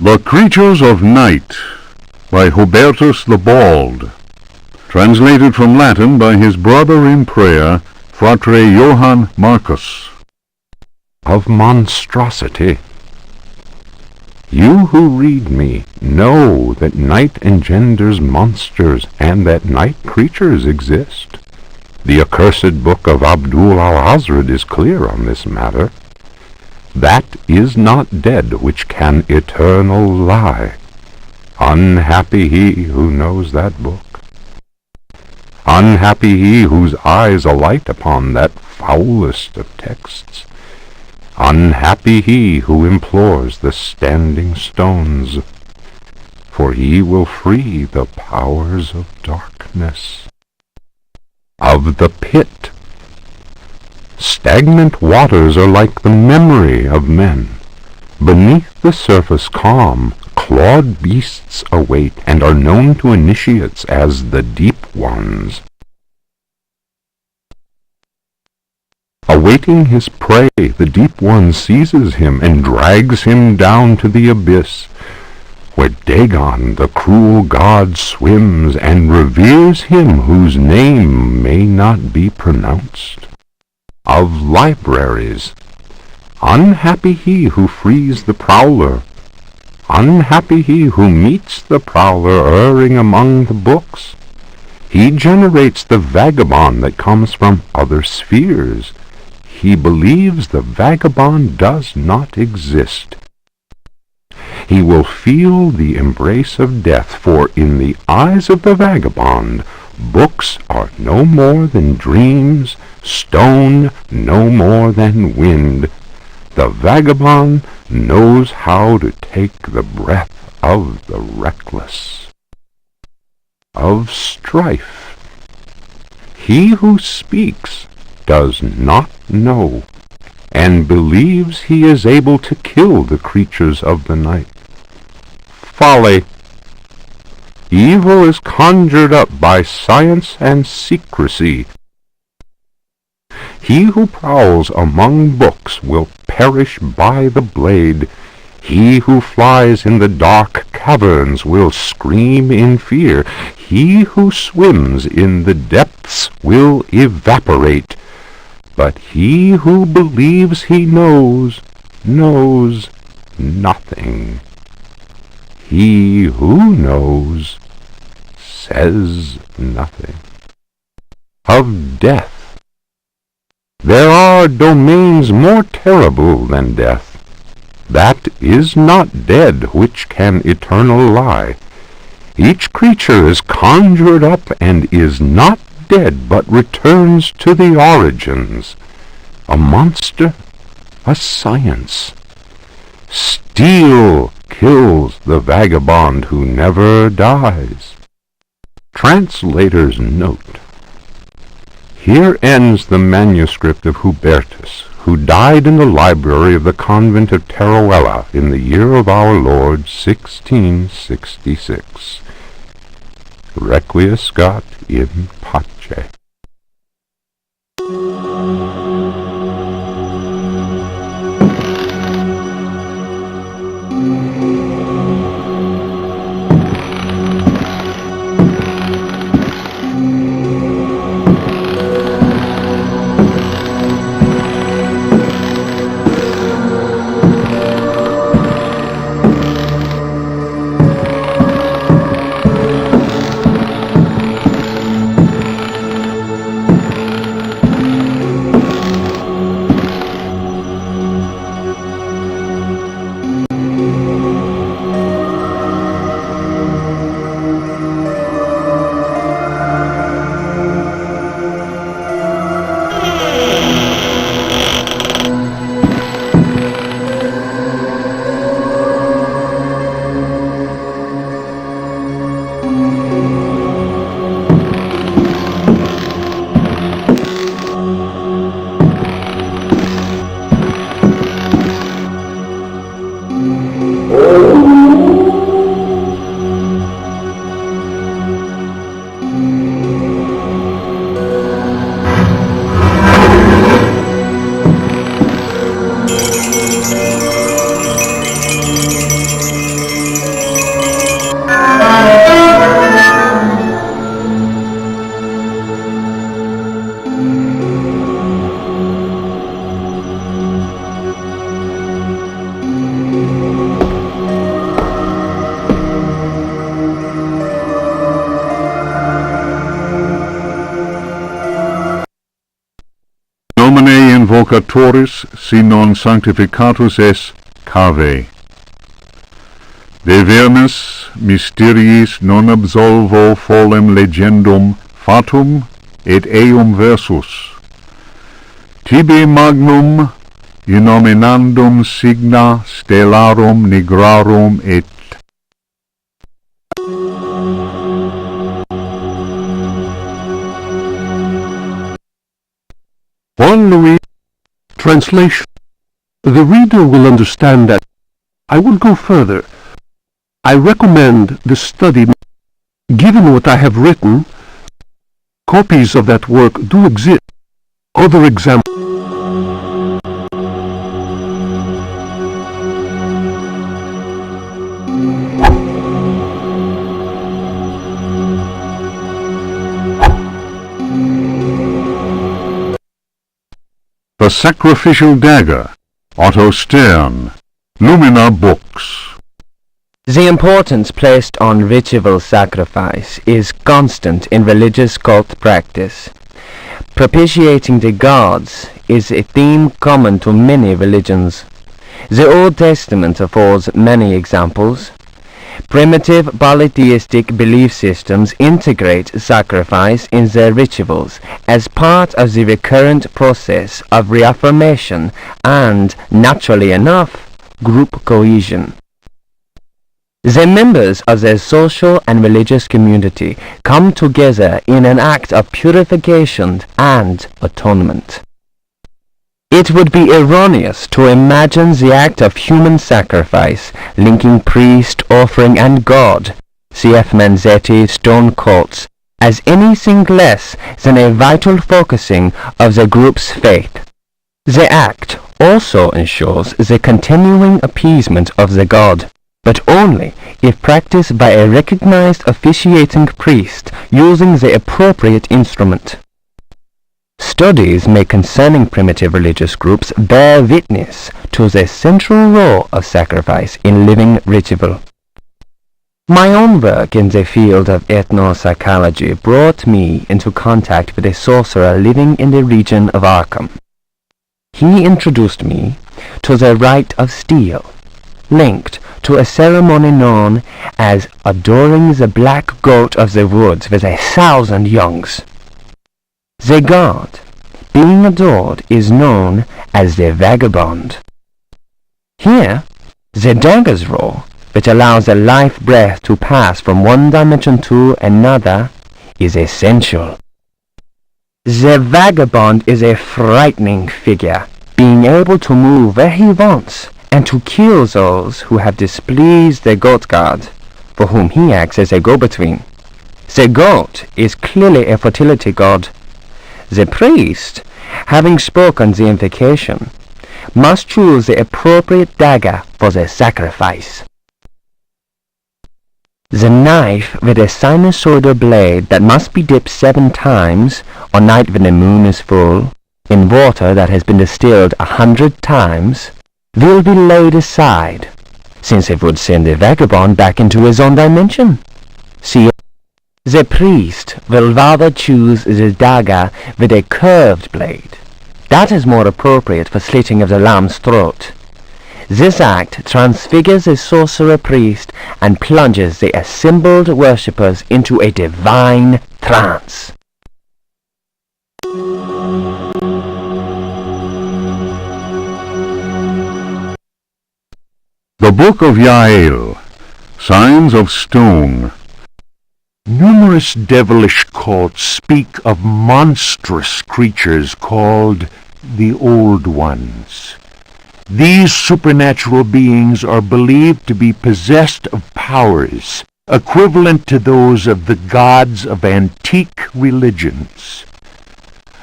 The Creatures of Night by Hubertus the Bald, translated from Latin by his brother in prayer, Fratre Johann Marcus. Of monstrosity. You who read me know that night engenders monsters, and that night creatures exist. The accursed book of Abdul al-Hazred is clear on this matter. That is not dead which can eternal lie. Unhappy he who knows that book. Unhappy he whose eyes alight upon that foulest of texts. Unhappy he who implores the standing stones, for he will free the powers of darkness. Of the pit. Stagnant waters are like the memory of men. Beneath the surface calm, clawed beasts await, and are known to initiates as the deep ones. Awaiting his prey, the deep one seizes him and drags him down to the abyss, where Dagon, the cruel god, swims and reveres him whose name may not be pronounced. Of libraries. Unhappy he who frees the prowler. Unhappy he who meets the prowler erring among the books. He generates the vagabond that comes from other spheres. He believes the vagabond does not exist. He will feel the embrace of death, for in the eyes of the vagabond, books are no more than dreams, stone no more than wind. The vagabond knows how to take the breath of the reckless. Of strife. He who speaks does not know, and believes he is able to kill the creatures of the night. Folly. Evil is conjured up by science and secrecy. He who prowls among books will perish by the blade. He who flies in the dark caverns will scream in fear. He who swims in the depths will evaporate. But he who believes he knows nothing. He who knows says nothing. Of death. There are domains more terrible than death. That is not dead which can eternal lie. Each creature is conjured up and is not dead, but returns to the origins. A monster, a science. Steel kills the vagabond who never dies. Translator's note. Here ends the manuscript of Hubertus, who died in the library of the convent of Teruella in the year of our Lord 1666. Requiescat in pace. educatoris si non sanctificatus es cave. De vermis mysteriis non absolvo folem legendum fatum et eum versus. Tibi magnum innominandum signa stellarum nigrarum et Juan Louis. Translation. The reader will understand that I will go further. I recommend the study. Given what I have written, copies of that work do exist. Other examples. The Sacrificial Dagger, Otto Stern, Lumina Books. The importance placed on ritual sacrifice is constant in religious cult practice. Propitiating the gods is a theme common to many religions. The Old Testament affords many examples. Primitive polytheistic belief systems integrate sacrifice in their rituals as part of the recurrent process of reaffirmation and, naturally enough, group cohesion. The members of their social and religious community come together in an act of purification and atonement. It would be erroneous to imagine the act of human sacrifice linking priest, offering, and God, cf. Manzetti, stone cults, as anything less than a vital focusing of the group's faith. The act also ensures the continuing appeasement of the god, but only if practiced by a recognized officiating priest using the appropriate instrument. Studies made concerning primitive religious groups bear witness to the central role of sacrifice in living ritual. My own work in the field of ethnopsychology brought me into contact with a sorcerer living in the region of Arkham. He introduced me to the rite of steel, linked to a ceremony known as adoring the black goat of the woods with 1,000 youngs. The god being adored is known as the vagabond. Here, the dagger's role, which allows the life breath to pass from one dimension to another, is essential. The vagabond is a frightening figure, being able to move where he wants and to kill those who have displeased the goat god, for whom he acts as a go-between. The goat is clearly a fertility god. The priest, having spoken the invocation, must choose the appropriate dagger for the sacrifice. The knife with a sinusoidal blade that must be dipped 7 times, on night when the moon is full, in water that has been distilled 100 times, will be laid aside, since it would send the vagabond back into his own dimension. See, the priest will rather choose the dagger with a curved blade. That is more appropriate for slitting of the lamb's throat. This act transfigures the sorcerer priest and plunges the assembled worshippers into a divine trance. The Book of Yael, Signs of Stone. Numerous devilish cults speak of monstrous creatures called the Old Ones. These supernatural beings are believed to be possessed of powers equivalent to those of the gods of antique religions.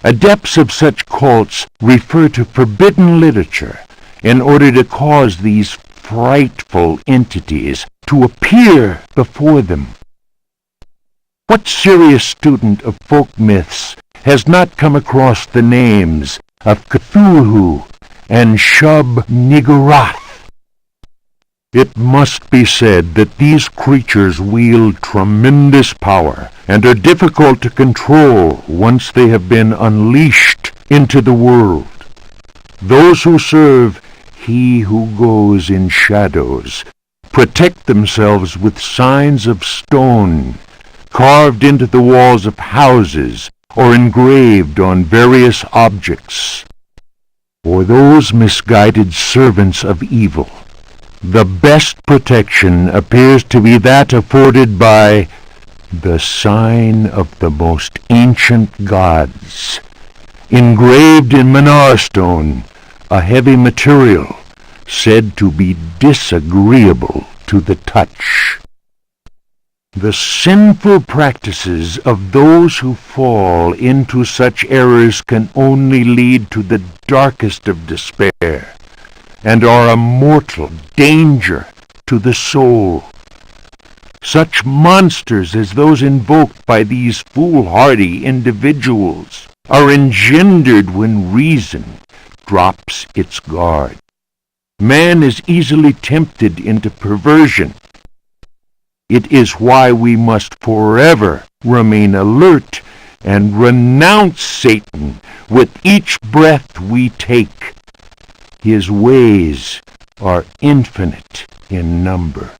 Adepts of such cults refer to forbidden literature in order to cause these frightful entities to appear before them. What serious student of folk myths has not come across the names of Cthulhu and Shub-Niggurath? It must be said that these creatures wield tremendous power and are difficult to control once they have been unleashed into the world. Those who serve He who goes in shadows protect themselves with signs of stone, carved into the walls of houses or engraved on various objects. For those misguided servants of evil, the best protection appears to be that afforded by the sign of the most ancient gods, engraved in Minar stone, a heavy material said to be disagreeable to the touch. The sinful practices of those who fall into such errors can only lead to the darkest of despair, and are a mortal danger to the soul. Such monsters as those invoked by these foolhardy individuals are engendered when reason drops its guard. Man is easily tempted into perversion. It is why we must forever remain alert and renounce Satan with each breath we take. His ways are infinite in number.